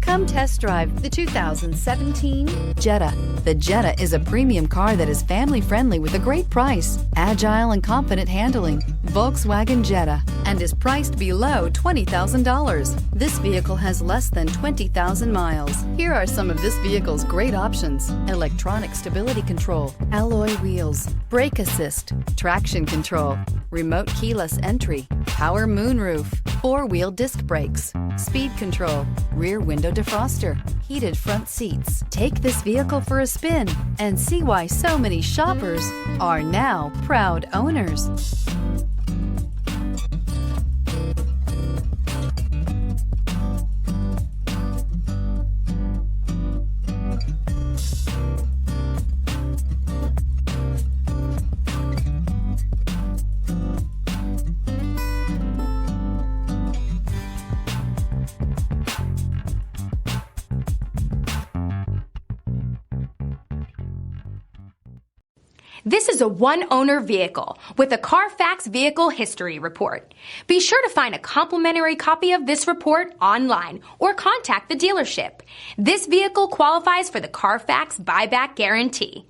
Come test drive the 2017 Jetta. The Jetta is a premium car that is family-friendly with a great price, agile and confident handling. Volkswagen Jetta, and is priced below $20,000. This vehicle has less than 20,000 miles. Here are some of this vehicle's great options: electronic stability control, alloy wheels, brake assist, traction control, remote keyless entry, power moonroof, four-wheel disc brakes, speed control, rear window defroster, heated front seats. Take this vehicle for a spin and see why so many shoppers are now proud owners. This is a one-owner vehicle with a Carfax Vehicle History Report. Be sure to find a complimentary copy of this report online or contact the dealership. This vehicle qualifies for the Carfax Buyback Guarantee.